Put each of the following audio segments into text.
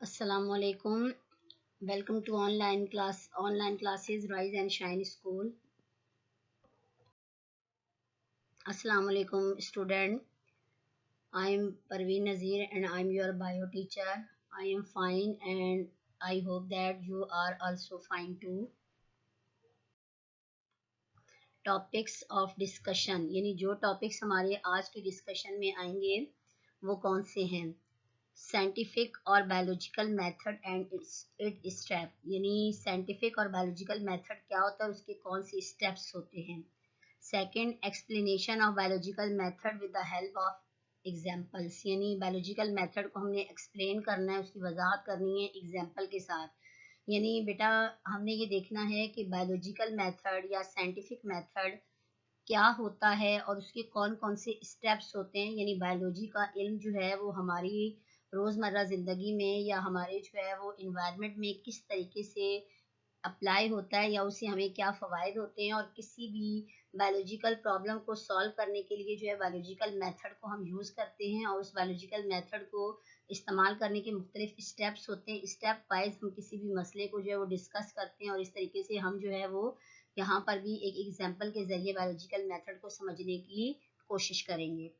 Assalamu alaikum. Welcome to online classes Rise and Shine School. Assalamu alaikum student. I am Parveen Nazir and I am your bio teacher. I am fine and I hope that you are also fine too. Topics of discussion यानी जो topics हमारे आज के discussion में आएंगे वो कौन से हैं। साइंटिफिक और biological method and it step यानी साइंटिफिक और बायोलॉजिकल मेथड क्या होता है, उसके कौन से स्टेप्स होते हैं। Second, explanation of biological method with the help of examples यानी बायोलॉजिकल मेथड को हमने एक्सप्लेन करना है, उसकी वजाहत करनी है एग्जांपल के साथ। यानी बेटा हमने ये देखना है कि बायोलॉजिकल मेथड या साइंटिफिक मेथड क्या होता है और उसके कौन कौन से स्टेप्स होते हैं। यानी बायोलॉजी का इल्म जो है वो हमारी रोज़मर्रा ज़िंदगी में या हमारे जो है वो इन्वायरमेंट में किस तरीके से अप्लाई होता है या उससे हमें क्या फ़वाइद होते हैं, और किसी भी बायोलॉजिकल प्रॉब्लम को सॉल्व करने के लिए जो है बायोलॉजिकल मेथड को हम यूज़ करते हैं, और उस बायोलॉजिकल मेथड को इस्तेमाल करने के मुख्तलिफ स्टेप्स होते हैं। स्टेप वाइज हम किसी भी मसले को जो है वो डिस्कस करते हैं, और इस तरीके से हम जो है वो यहाँ पर भी एक एग्जाम्पल के ज़रिए बायोलॉजिकल मेथड को समझने की कोशिश करेंगे।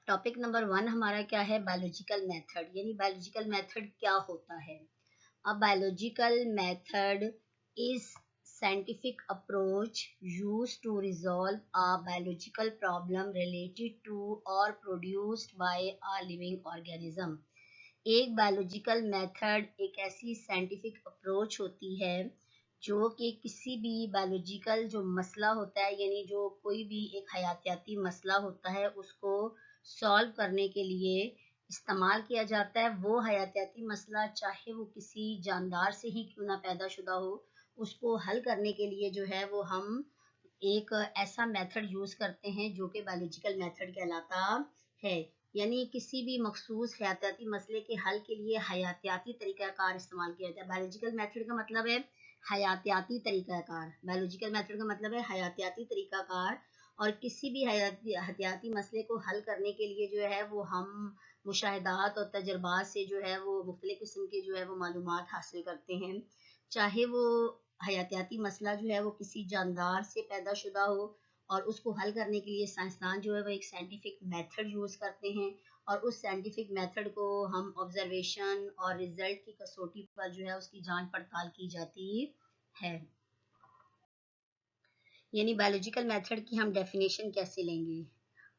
टॉपिक नंबर 1 हमारा क्या है, बायोलॉजिकल मेथड यानी बायोलॉजिकल मेथड क्या होता है। A biological method is scientific approach used to resolve a biological problem related to or produced by a living organism. एक बायोलॉजिकल मेथड एक ऐसी साइंटिफिक अप्रोच होती है जो कि किसी भी बायोलॉजिकल जो मसला होता है यानी जो कोई भी एक हयातियाती मसला होता है उसको सॉल्व करने के लिए इस्तेमाल किया जाता है। वो हयातियाती मसला चाहे वो किसी जानदार से ही क्यों ना पैदा शुदा हो, उसको हल करने के लिए जो है वो हम एक ऐसा मेथड यूज़ करते हैं जो कि बायोलॉजिकल मेथड कहलाता है। यानी किसी भी मखसूस हयातियाती मसले के हल के लिए हयातियाती तरीक़ाकार इस्तेमाल किया जाता है। बायोलॉजिकल मेथड का मतलब है हयातियाती तरीक़ाकार, बायोलॉजिकल मेथड का मतलब है हयातियाती तरीक़ाकार, और किसी भी हयातियाती मसले को हल करने के लिए जो है वो हम मुशाहिदात और तजर्बात से जो है वो मुख्तलिफ़ किस्म के जो है वो मालूमात हासिल करते हैं। चाहे वो हयातियाती मसला जो है वो किसी जानदार से पैदा शुदा हो, और उसको हल करने के लिए साइंसदान जो है वो एक साइंटिफिक मेथड यूज़ करते हैं, और उस साइंटिफिक मेथड को हम ऑब्जर्वेशन और रिजल्ट की कसौटी पर जो है उसकी जांच पड़ताल की जाती है। यानी बायोलॉजिकल मेथड की हम डेफिनेशन कैसे लेंगे।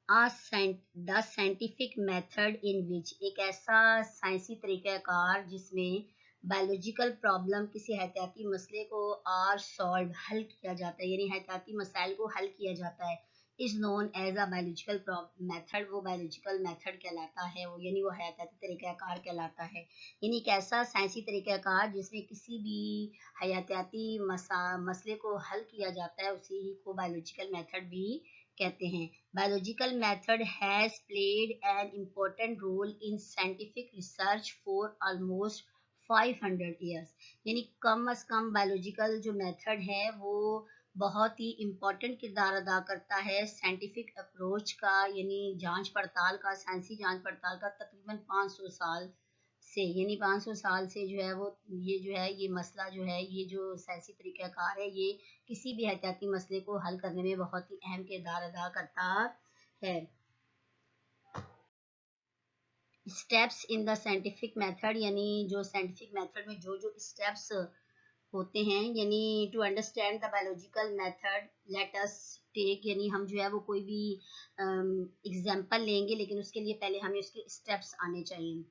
द साइंटिफिक मेथड इन विच एक ऐसा साइंसी तरीक़ाकार जिसमें बायोलॉजिकल प्रॉब्लम किसी हयातियाती मसले को आर सॉल्व हल किया जाता है, यानी हयातियाती मसाइल को हल किया जाता है, is known as a biological method. वो बायोलॉजिकल मेथड कहलाता है, वो यानी वो हयातियाती तरीक़ाकार कहलाता है। यानी एक ऐसा साइंसी तरीक़ाकार जिसमें किसी भी हयातियाती मसले को हल किया जाता है, उसी ही को बायोलॉजिकल मेथड भी कहते हैं। Biological method has played an important role in scientific research for almost 500 years. यानी कम अज कम बायोलॉजिकल जो मेथड है वो बहुत ही इम्पोर्टेंट किरदार अदा करता है साइंटिफिक अप्रोच का, यानी जांच पड़ताल का, साइंसी जांच पड़ताल का तकरीबन 500 साल से। यानी 500 साल से जो है वो ये जो है ये मसला जो है ये जो साइंसी तरीक़ाकार है ये किसी भी एहतियाती मसले को हल करने में बहुत ही अहम किरदार अदा करता है। Steps in the scientific method यानी जो साइंटिफिक मेथड में जो जो स्टेप्स होते हैं, यानी to understand the biological method let us take, यानी हम जो है वो कोई भी एग्जांपल लेंगे, लेकिन उसके लिए पहले हमें उसके स्टेप्स आने चाहिए।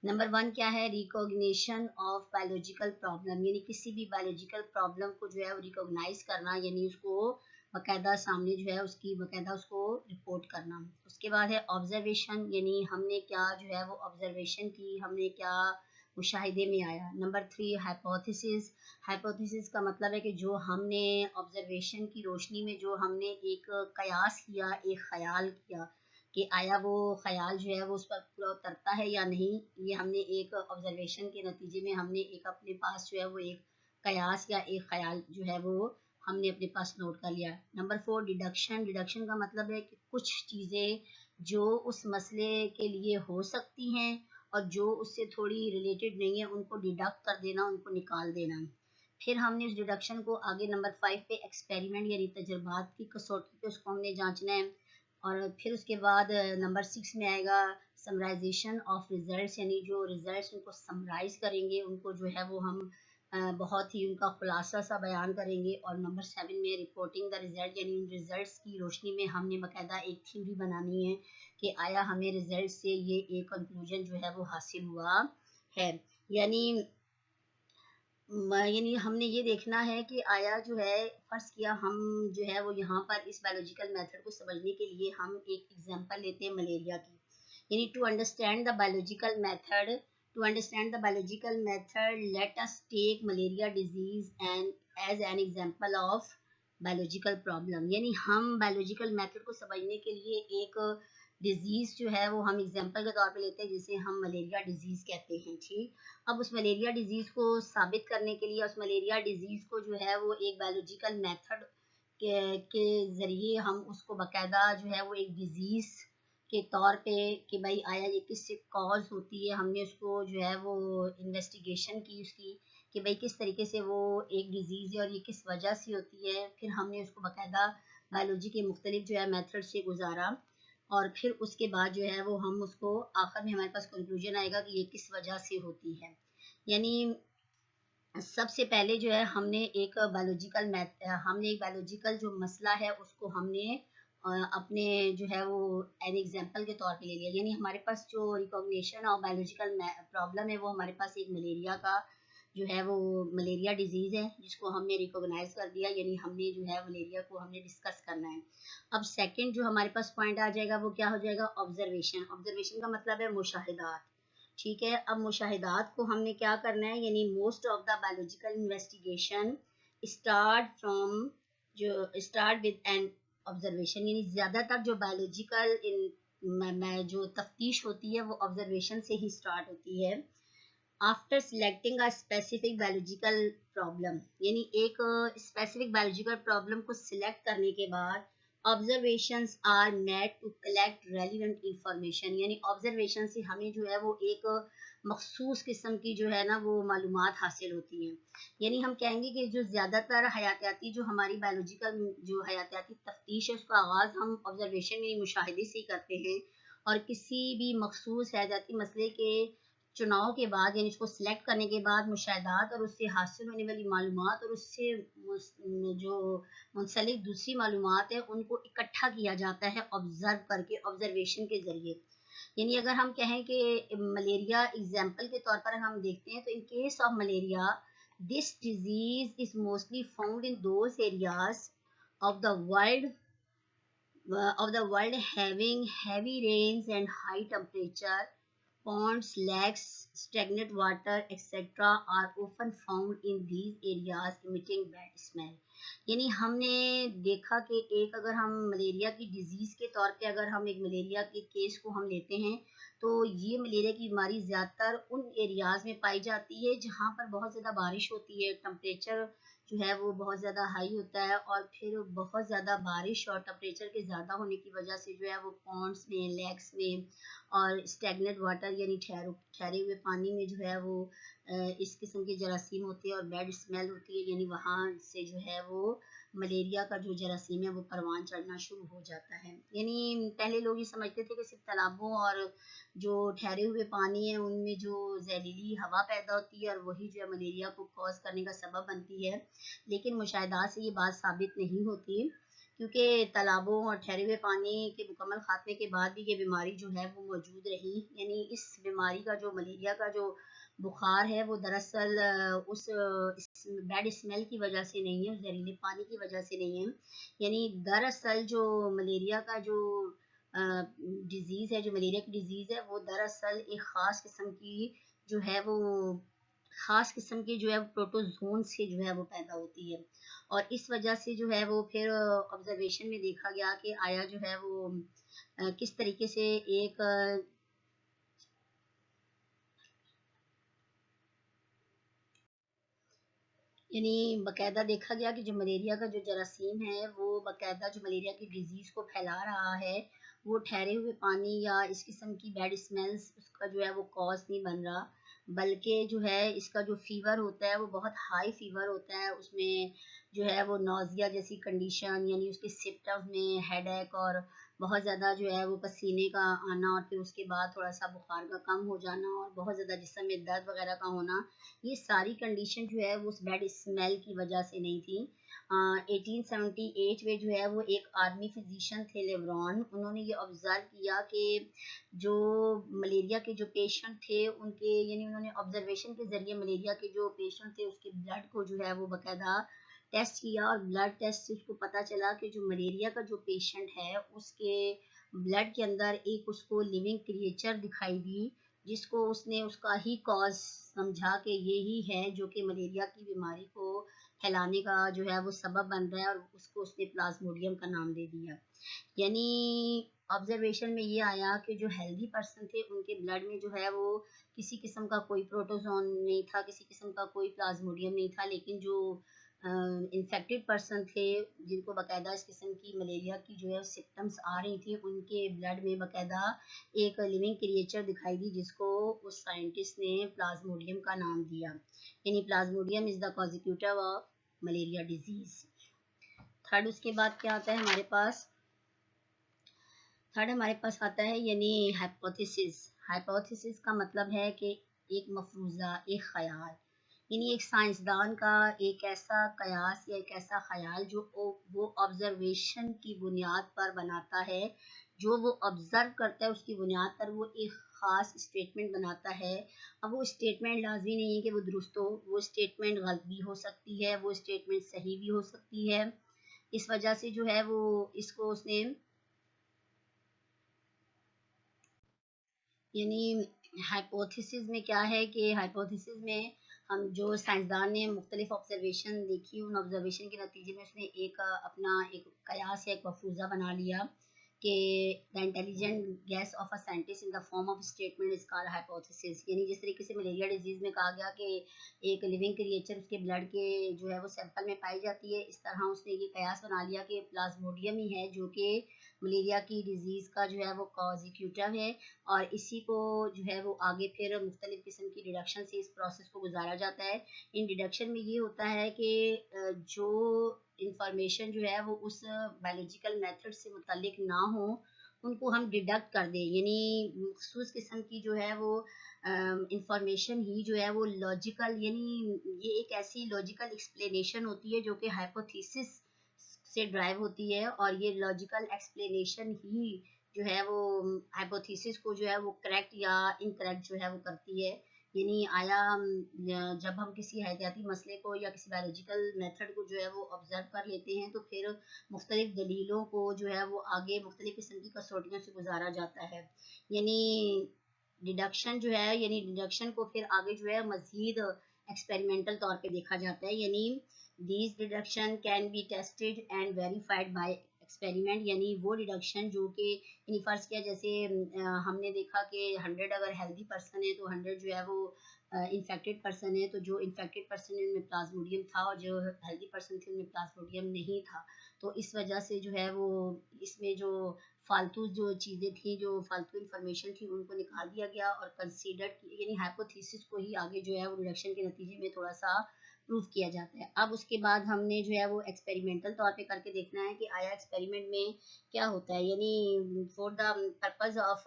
नंबर 1 क्या है, रिकॉग्निशन ऑफ बायोलॉजिकल प्रॉब्लम, यानी किसी भी बायोलॉजिकल प्रॉब्लम को जो है वो रिकॉग्नाइज करना, यानी उसको बाकायदा सामने जो है उसकी बाकायदा उसको रिपोर्ट करना। उसके बाद है ऑब्जर्वेशन, यानी हमने क्या जो है वो ऑब्जर्वेशन की, हमने क्या मुशाहिदे में आया। नंबर 3 हाइपोथेसिस, हाइपोथेसिस का मतलब है कि जो हमने ऑब्जर्वेशन की रोशनी में जो हमने एक कयास किया, एक ख्याल किया कि आया वो ख्याल जो है वो उस पर पूरा उतरता है या नहीं, ये हमने एक ऑब्जर्वेशन के नतीजे में हमने एक अपने पास जो है वो एक कयास या एक ख्याल जो है वो हमने अपने पास नोट कर लिया। नंबर 4 डिडक्शन, डिडक्शन का मतलब है कि कुछ चीज़ें जो उस मसले के लिए हो सकती हैं और जो उससे थोड़ी रिलेटेड नहीं है उनको डिडक्ट कर देना, उनको निकाल देना। फिर हमने उस डिडक्शन को आगे नंबर 5 पे एक्सपेरिमेंट यानी तजुर्बात की कसौटी पे उसको हमने जांचना है। और फिर उसके बाद नंबर 6 में आएगा समराइजेशन ऑफ रिजल्ट्स, यानी जो रिजल्ट्स उनको समराइज करेंगे, उनको जो है वो हम बहुत ही उनका खुलासा सा बयान करेंगे। और नंबर 7 में रिपोर्टिंग द रिजल्ट, यानी उन रिजल्ट्स की रोशनी में हमने बाकायदा एक थ्योरी बनानी है कि आया हमें रिजल्ट से ये एक कंक्लूजन जो है वो हासिल हुआ है। यानी यानी हमने ये देखना है कि आया जो है, फर्ज किया हम जो है वो यहाँ पर इस बायोलॉजिकल मेथड को समझने के लिए हम एक एग्जांपल लेते हैं मलेरिया की। यानी to understand the biological method, let us take malaria disease and as an example of biological problem. यानी हम बायोलॉजिकल मेथड को समझने के लिए एक डिजीज जो है वो हम एग्जांपल के तौर पे लेते हैं, जिसे हम मलेरिया डिजीज कहते हैं। ठीक, अब उस मलेरिया डिजीज को साबित करने के लिए, उस मलेरिया डिजीज को जो है वो एक बायोलॉजिकल मेथड के जरिए हम उसको बाकायदा जो है वो एक डिजीज के तौर पे कि भाई आया ये किससे कॉज होती है, हमने उसको जो है वो इन्वेस्टिगेशन की उसकी कि भाई किस तरीके से वो एक डिजीज है और ये किस वजह से होती है। फिर हमने उसको बाकायदा बायोलॉजी के मुख्तलिफ जो है मेथड से गुजारा और फिर उसके बाद जो है वो हम उसको आखिर में हमारे पास कंक्लूजन आएगा कि ये किस वजह से होती है। यानी सबसे पहले जो है हमने एक बायोलॉजिकल जो मसला है उसको हमने अपने जो है वो एन एग्जांपल के तौर पे ले लिया। यानी हमारे पास जो रिकॉग्निशन ऑफ बायोलॉजिकल प्रॉब्लम है वो हमारे पास एक मलेरिया का जो है वो मलेरिया डिजीज है जिसको हमने रिकॉग्नाइज कर दिया, यानी हमने जो है मलेरिया को हमने डिस्कस करना है। अब सेकंड जो हमारे पास पॉइंट आ जाएगा वो क्या हो जाएगा, ऑब्जर्वेशन। ऑब्जर्वेशन का मतलब है मुशाहिदात। ठीक है, अब मुशाहिदात को हमने क्या करना है, यानी most of the biological investigation start with an observation. यानी ज्यादातर जो बायोलॉजिकल जो तफ्तीश होती है वो ऑब्जर्वेशन से ही स्टार्ट होती है। After selecting a specific biological problem, यानी एक स्पेसिफिक बायोलॉजिकल प्रॉब्लम को सिलेक्ट करने के बाद observations are made to collect relevant information. यानी ऑब्जर्वेशन से हमें जो है वो एक मखसूस किस्म की जो है ना वो मालूमात हासिल होती हैं। यानी हम कहेंगे कि जो ज़्यादातर हयातियाती जो हमारी बायोलॉजिकल जो हयातियाती तफ्तीश है उसका आगाज़ हम ऑब्जर्वेशन यानी मुशाहिदे से ही करते हैं। और किसी भी मखसूस हयातियाती मसले के चुनाव के बाद यानी उसको सिलेक्ट करने के बाद मुशाहिदात और उससे हासिल होने वाली मालूमात और उससे जो मुंसलिक दूसरी मालूमात है उनको इकट्ठा किया जाता है ऑब्जर्व करके, ऑब्जर्वेशन के जरिए। यानी अगर हम कहें कि मलेरिया एग्जाम्पल के तौर पर हम देखते हैं तो in case of malaria this disease is mostly found in those areas of the world having heavy rains and high temperature. Ponds, lakes, stagnant water, etc. are often found in these areas emitting bad smell. यानी हमने देखा कि एक अगर हम malaria की disease के तौर पे अगर हम एक मलेरिया के केस को हम लेते हैं तो ये मलेरिया की बीमारी ज़्यादातर उन एरियाज में पाई जाती है जहाँ पर बहुत ज़्यादा बारिश होती है, टेम्परेचर जो है वो बहुत ज़्यादा हाई होता है और फिर बहुत ज़्यादा बारिश और टेम्परेचर के ज़्यादा होने की वजह से जो है वो पॉन्ड्स में, लेक्स में और स्टैगनेट वाटर यानी ठहरे हुए पानी में जो है वो इस किस्म के जरासीम होते हैं और बैड स्मेल होती है। यानी वहाँ से जो है वो मलेरिया का जो जरासीम है वो परवान चढ़ना शुरू हो जाता है। यानी पहले लोग ये समझते थे कि सिर्फ तालाबों और जो ठहरे हुए पानी है उनमें जो जहरीली हवा पैदा होती है और वही जो है मलेरिया को कॉज करने का सबब बनती है, लेकिन मुशाहिदात से ये बात साबित नहीं होती क्योंकि तालाबों और ठहरे हुए पानी के मुकम्मल खात्मे के बाद भी ये बीमारी जो है वो मौजूद रही। यानी इस बीमारी का जो मलेरिया का जो बुखार है वो दरअसल उस बैड स्मेल की वजह से नहीं है, जहरीले पानी की वजह से नहीं है। यानी दरअसल जो मलेरिया का जो डिजीज़ है, जो मलेरिया की डिजीज़ है वो दरअसल एक ख़ास किस्म की जो है वो खास किस्म के जो है प्रोटोजोन से जो है वो पैदा होती है। और इस वजह से जो है वो फिर ऑब्जर्वेशन में देखा गया कि आया जो है वो किस तरीके से एक यानी बाकायदा देखा गया कि जो मलेरिया का जो जरासीम है वो बाकायदा जो मलेरिया की डिजीज़ को फैला रहा है वो ठहरे हुए पानी या इस किस्म की बैड स्मेल्स उसका जो है वो कॉज नहीं बन रहा, बल्कि जो है इसका जो फीवर होता है वो बहुत हाई फीवर होता है, उसमें जो है वो नौजिया जैसी कंडीशन, यानी उसके सिम्टम्स में हेडेक और बहुत ज़्यादा जो है वो पसीने का आना, और फिर उसके बाद थोड़ा सा बुखार का कम हो जाना और बहुत ज़्यादा जिस्म में दर्द वगैरह का होना, ये सारी कंडीशन जो है वो उस बैड स्मेल की वजह से नहीं थी। 1878 में जो है वो एक आर्मी फिजिशियन थे लेब्रॉन, उन्होंने ये ऑब्जर्व किया कि जो मलेरिया के जो पेशेंट थे उनके, यानी उन्होंने ऑब्जर्वेशन के जरिए मलेरिया के जो पेशेंट थे उसके ब्लड को जो है वो बाकायदा टेस्ट किया, और ब्लड टेस्ट से उसको पता चला कि जो मलेरिया का जो पेशेंट है उसके ब्लड के अंदर एक उसको लिविंग क्रिएचर दिखाई दी, जिसको उसने उसका ही कॉज समझा कि ये ही है जो कि मलेरिया की बीमारी को फैलाने का जो है वो सबब बन रहा है, और उसको उसने प्लाज्मोडियम का नाम दे दिया। यानी ऑब्जर्वेशन में ये आया कि जो हेल्दी पर्सन थे उनके ब्लड में जो है वो किसी किस्म का कोई प्रोटोजोन नहीं था, किसी किस्म का कोई प्लाज्मोडियम नहीं था, लेकिन जो इन्फेक्टेड पर्सन थे जिनको बाकायदा इस किस्म की मलेरिया की जो है सिम्टम्स आ रही थी, उनके ब्लड में बाकायदा एक लिविंग क्रिएचर दिखाई दी, जिसको उस साइंटिस्ट ने प्लाज्मोडियम का नाम दिया। यानी plasmodium is the causative of malaria disease. Third उसके बाद क्या आता है हमारे पास, थर्ड हमारे पास आता है यानी हाइपोथेसिस। हाइपोथेसिस का मतलब है कि एक मफरूज़ा, एक ख्याल, यानी एक साइंसदान का एक ऐसा कयास या एक ऐसा ख्याल जो वो ऑब्जर्वेशन की बुनियाद पर बनाता है, जो वो ऑब्जर्व करता है उसकी बुनियाद पर वो एक ख़ास स्टेटमेंट बनाता है। अब वो स्टेटमेंट लाजमी नहीं है कि वो दुरुस्त हो, वो स्टेटमेंट गलत भी हो सकती है, वो स्टेटमेंट सही भी हो सकती है। इस वजह से जो है वो इसको उसने, यानी हाइपोथेसिस में क्या है कि हाइपोथेसिस में हम जो साइंसदान ने मुख्तलिफ ऑब्जर्वेशन देखी, उन ऑब्जर्वेशन के नतीजे में उसने एक अपना एक कयास या एक मफरूज़ा बना लिया कि the intelligent gas of a scientist in the form of statement is called hypothesis. यानी जिस तरीके से मलेरिया डिजीज में कहा गया कि एक लिविंग क्रिएचर उसके ब्लड के जो है वो सैंपल में पाई जाती है, इस तरह उसने ये कयास बना लिया कि प्लाज्मोडियम ही है जो कि मलेरिया की डिजीज़ का जो है वो कॉजिक्यूटिव है, और इसी को जो है वो आगे फिर मुख्तलिफ किस्म की डिडक्शन से इस प्रोसेस को गुजारा जाता है। इन डिडक्शन में ये होता है कि जो इंफॉर्मेशन जो है वो उस बायोलॉजिकल मेथड से मुतल्लिक ना हो उनको हम डिडक्ट कर दें, यानी मखसूस किस्म की जो है वो इंफॉर्मेशन ही जो है वो लॉजिकल, यानी ये एक ऐसी लॉजिकल एक्सप्लेनेशन होती है जो कि हाइपोथेसिस से ड्राइव होती है, और ये लॉजिकल एक्सप्लेनेशन ही जो है वो हाइपोथेसिस को जो है वो करेक्ट या इनकरेक्ट जो है वो करती है। यानी आया जब हम किसी हयाती मसले को या किसी बायोलॉजिकल मेथड को जो है वो ऑब्जर्व कर लेते हैं, तो फिर मुख्तलिफ दलीलों को जो है वो आगे मुख्तलिफ किस्म की कसौटियों से गुजारा जाता है। यानी डिडक्शन जो है, यानी डिडक्शन को फिर आगे जो है मजीद एक्सपेरिमेंटल तौर पे देखा जाता है। यानी these deduction can be tested and verified by experiment, यानी वो डिडक्शन जो कि यानी फ़र्ज़ किया जैसे हमने देखा कि 100 अगर हेल्दी पर्सन है तो 100 जो है वो इन्फेक्टेड पर्सन है, तो जो इन्फेक्टेड पर्सन है उनमें प्लाज्मोडियम था और जो हेल्दी पर्सन थे उनमें प्लाज्मोडियम नहीं था। तो इस वजह से जो है वो इसमें जो फालतू जो चीज़ें थी, जो फालतू इंफॉर्मेशन थी, उनको निकाल दिया गया और कंसीडर यानी हाइपोथेसिस को ही आगे जो है वो डिडक्शन के नतीजे में थोड़ा सा प्रूव किया जाता है। अब उसके बाद हमने जो है वो एक्सपेरिमेंटल तौर पे करके देखना है कि आया एक्सपेरिमेंट में क्या होता है। यानी for the purpose of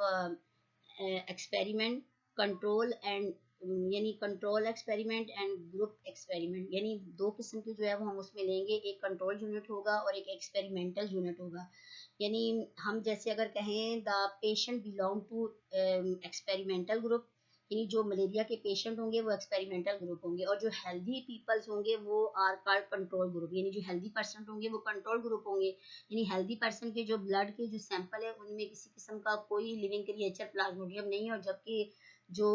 experiment control and, यानी control experiment and group experiment, यानी दो किस्म की जो है वो हम उसमें लेंगे, एक कंट्रोल यूनिट होगा और एक एक्सपेरिमेंटल यूनिट होगा। यानी हम जैसे अगर कहें the patient belong to experimental group, यानी जो मलेरिया के पेशेंट होंगे वो एक्सपेरिमेंटल ग्रुप होंगे, और जो हेल्दी पीपल्स होंगे वो आर कॉल्ड कंट्रोल ग्रुप, यानी जो हेल्दी पर्सन होंगे वो कंट्रोल ग्रुप होंगे। यानी हेल्दी पर्सन के जो ब्लड के जो सैंपल है उनमें किसी किस्म का कोई लिविंग क्रिएचर प्लाज्मोडियम नहीं है, और जबकि जो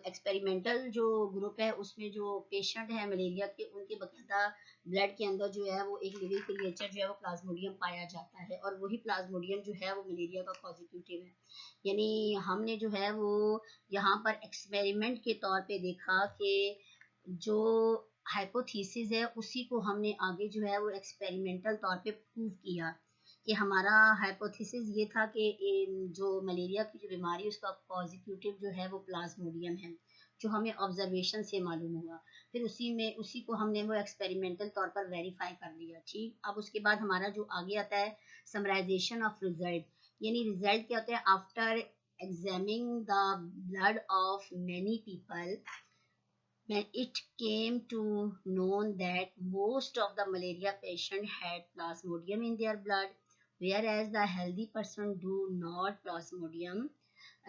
एक्सपेरिमेंटल जो ग्रुप है उसमें जो पेशेंट है मलेरिया के उनके बाकायदा ब्लड के अंदर जो है वो एक लिविंग क्रिएचर जो है वो प्लाज्मोडियम पाया जाता है, और वही प्लाज्मोडियम जो है वो मलेरिया का कॉजिक्यूटिव है। यानी हमने जो है वो यहाँ पर एक्सपेरिमेंट के तौर पे देखा कि जो हाइपोथेसिस है उसी को हमने आगे जो है वो एक्सपेरिमेंटल तौर पे प्रूव किया। कि हमारा हाइपोथेसिस ये था कि जो मलेरिया की जो बीमारी है उसका कॉजिक्यूटिव जो है वो प्लाज्मोडियम है, जो हमें ऑब्जर्वेशन से मालूम हुआ। फिर उसी को हमने वो एक्सपेरिमेंटल तौर पर वेरीफाई कर लिया। ठीक, अब उसके बाद हमारा जो आगे आता है समराइजेशन ऑफ रिजल्ट, यानी रिजल्ट क्या होता है? After examining the blood of many people, when it came to know that most of the malaria patient had plasmodium in their blood, whereas the healthy person do not plasmodium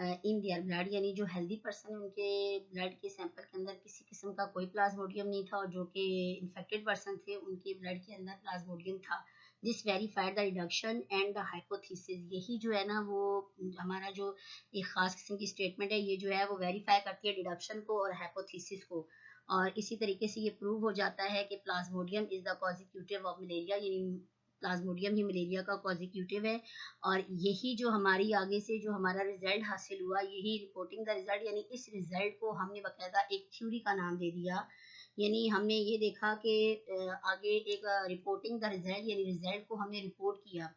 in their blood, यानी जो healthy person उनके blood के sample के अंदर किसी किस्म का कोई प्लाज्मोडियम नहीं था, और जो कि इन्फेक्टेड पर्सन थे उनके ब्लड के अंदर प्लाज्मोडियम था। This verified the reduction and the hypothesis, यही जो है ना वो हमारा जो एक खास किस्म की स्टेटमेंट है, ये जो है वो वेरीफाई करती है डिडक्शन को और हाइपोथेसिस को। और इसी तरीके से ये प्रूव हो जाता है कि plasmodium is the causative of malaria, यानी प्लाज्मोडियम ही मलेरिया का कॉजिक्यूटिव है। और यही जो हमारी आगे से जो हमारा रिजल्ट हासिल हुआ, यही रिपोर्टिंग द रिजल्ट, यानी इस रिजल्ट को हमने बाकायदा एक थ्योरी का नाम दे दिया। यानी हमने ये देखा कि आगे एक रिपोर्टिंग द रिजल्ट, यानी रिजल्ट को हमने रिपोर्ट किया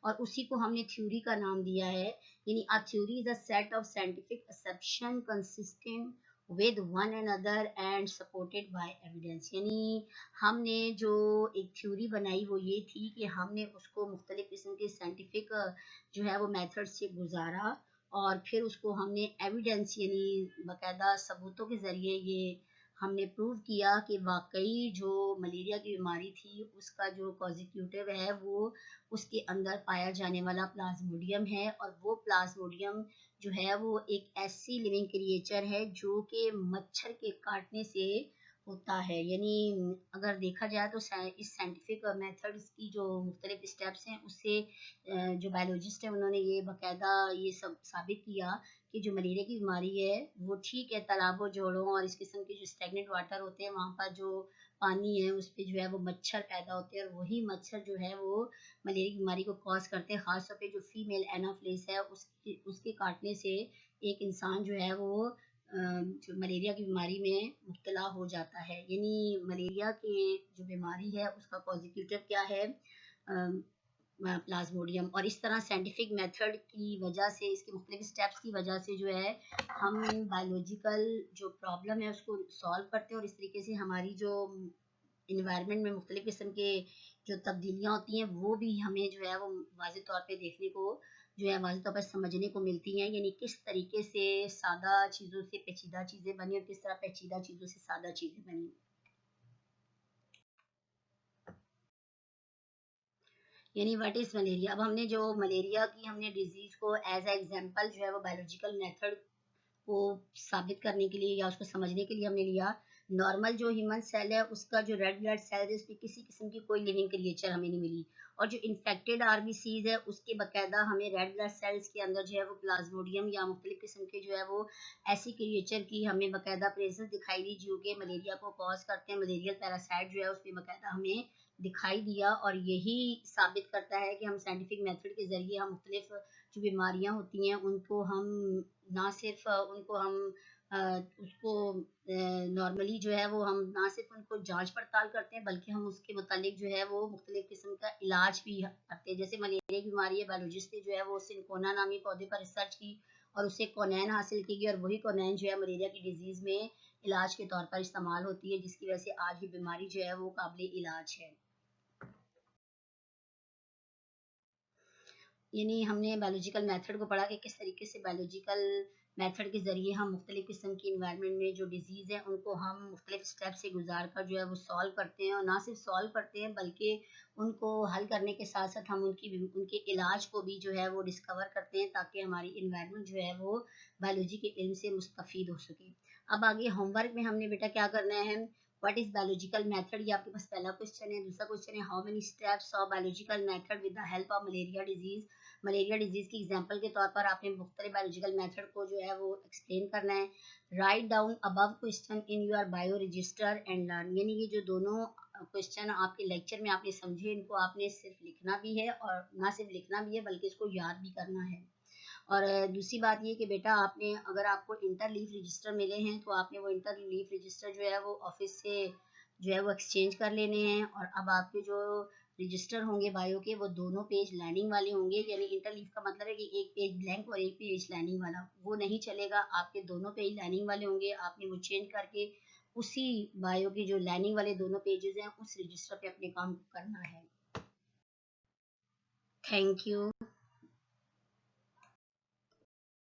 और उसी को हमने थ्योरी का नाम दिया है। यानी a theory is a set of scientific assumption consistent with one another and supported by evidence, यानी हमने जो एक थ्योरी बनाई वो ये थी कि हमने उसको मुख्तलिफ किस्म के साइंटिफिक जो है वो मेथड से गुजारा और फिर उसको हमने एविडेंस यानी बाकायदा सबूतों के ज़रिए ये हमने प्रूव किया कि वाकई जो मलेरिया की बीमारी थी उसका जो कॉजिक्यूटिव है वो उसके अंदर पाया जाने वाला प्लाज्मोडियम है, और वो प्लाज्मोडियम जो है वो एक ऐसी लिविंग क्रिएचर है जो कि मच्छर के काटने से होता है। यानी अगर देखा जाए तो इस साइंटिफिक मेथड्स की जो मुख्तलिफ स्टेप्स हैं उससे जो बायोलॉजिस्ट हैं उन्होंने ये बाकायदा ये सब साबित किया कि जो मलेरिया की बीमारी है वो ठीक है, तालाबों जोड़ों और इस किस्म के जो स्टेगनेंट वाटर होते हैं वहाँ पर जो पानी है उस पर जो है वो मच्छर पैदा होते हैं, और वही मच्छर जो है वो मलेरिया की बीमारी को कॉज करते हैं। खासतौर पे जो फीमेल एनाफ्लिस है उसके काटने से एक इंसान जो है वो जो मलेरिया की बीमारी में मुब्तला हो जाता है। यानी मलेरिया की जो बीमारी है उसका कॉजिक्यूटिव क्या है? प्लाज्मोडियम। और इस तरह साइंटिफिक मेथड की वजह से, इसके मुख्तलिफ स्टेप्स की वजह से जो है हम बायोलॉजिकल जो प्रॉब्लम है उसको सॉल्व करते हैं, और इस तरीके से हमारी जो इन्वायरमेंट में मुख्तलिफ किस्म के जो तब्दीलियाँ होती हैं वो भी हमें जो है वो वाज़ेह तौर पे देखने को जो है वाज़ेह तौर पर समझने को मिलती हैं। यानी किस तरीके से सादा चीज़ों से पेचीदा चीज़ें बनी और किस तरह पेचीदा चीज़ों से सादा चीज़ें बनी। यानी व्हाट इज मलेरिया। अब हमने जो मलेरिया की हमने डिजीज को एज ए एग्जांपल जो है वो बायोलॉजिकल मेथड को साबित करने के लिए या उसको समझने के लिए हमने लिया। नॉर्मल जो ह्यूमन सेल है उसका जो रेड ब्लड सेल है उसमें किसी किस्म की कोई लिविंग क्रिएचर हमें नहीं मिली, और जो इन्फेक्टेड आरबीसीज है उसके बकायदा हमें रेड ब्लड सेल्स के अंदर जो है वो प्लाज्मोडियम या मुख्तलिफ किस्म के जो है वो ऐसी क्रिएचर की हमें बकायदा प्रेजेंस दिखाई दी जो कि मलेरिया को कॉज करते हैं। मलेरियल पैरासाइट जो है उसमें बकायदा हमें दिखाई दिया, और यही साबित करता है कि हम साइंटिफिक मेथड के ज़रिए हम मुख्तलिफ जो बीमारियां होती हैं उनको हम ना सिर्फ उनको हम उसको नॉर्मली जो है वो हम ना सिर्फ उनको जांच पड़ताल करते हैं बल्कि हम उसके मुतालिक जो है वो मुख्तलिफ किस्म का इलाज भी करते हैं। जैसे मलेरिया की बीमारी है, बायोलॉजिस्ट ने जो है वो सिनकोना नामी पौधे पर रिसर्च की और उससे कोनैन हासिल की गई, और वही कोनैन जो है मलेरिया की डिजीज़ में इलाज के तौर पर इस्तेमाल होती है, जिसकी वजह से आज ये बीमारी जो है वो काबिल इलाज है। यानी हमने बायोलॉजिकल मेथड को पढ़ा कि किस तरीके से बायोलॉजिकल मेथड के ज़रिए हम मुख्तलिफ किस्म की इन्वायरमेंट में जो डिजीज़ है उनको हम मुख्तलिफ स्टेप से गुजार कर जो है वो सॉल्व करते हैं, और ना सिर्फ सॉल्व करते हैं बल्कि उनको हल करने के साथ साथ हम उनके इलाज को भी जो है वो डिस्कवर करते हैं ताकि हमारी इन्वायरमेंट जो है वो बायोलॉजी के इल्म से मुस्तफ़ीद हो सके। अब आगे होमवर्क में हमने बेटा क्या करना है? व्हाट इज बायोलॉजिकल मेथड, ये आपके पास पहला क्वेश्चन है। दूसरा क्वेश्चन है how many steps of biological method with the help of malaria disease. Malaria disease की एग्जांपल के तौर पर आपने मुख्तलिफ बायोलॉजिकल मेथड को जो है वो एक्सप्लेन करना है। Write down above question in your bio register and learn, यानी ये जो दोनों क्वेश्चन आपके लेक्चर में आपने समझे इनको आपने सिर्फ लिखना भी है और ना सिर्फ लिखना भी है बल्कि इसको याद भी करना है। और दूसरी बात ये कि बेटा आपने अगर आपको इंटर लीफ रजिस्टर मिले हैं तो आपने वो इंटर लीफ रजिस्टर जो है वो ऑफिस से जो है वो एक्सचेंज कर लेने हैं, और अब आपके जो रजिस्टर होंगे बायो के, वो दोनों पेज लाइनिंग वाले होंगे, यानी इंटरलीव का मतलब है कि एक पेज ब्लैंक और एक पेज लाइनिंग वाला, वो नहीं चलेगा। आपके दोनों पेज लाइनिंग वाले होंगे, आपने वो चेंज करके उसी बायो के जो लाइनिंग वाले दोनों पेजेस हैं उस रजिस्टर पे अपने काम करना है। Thank you.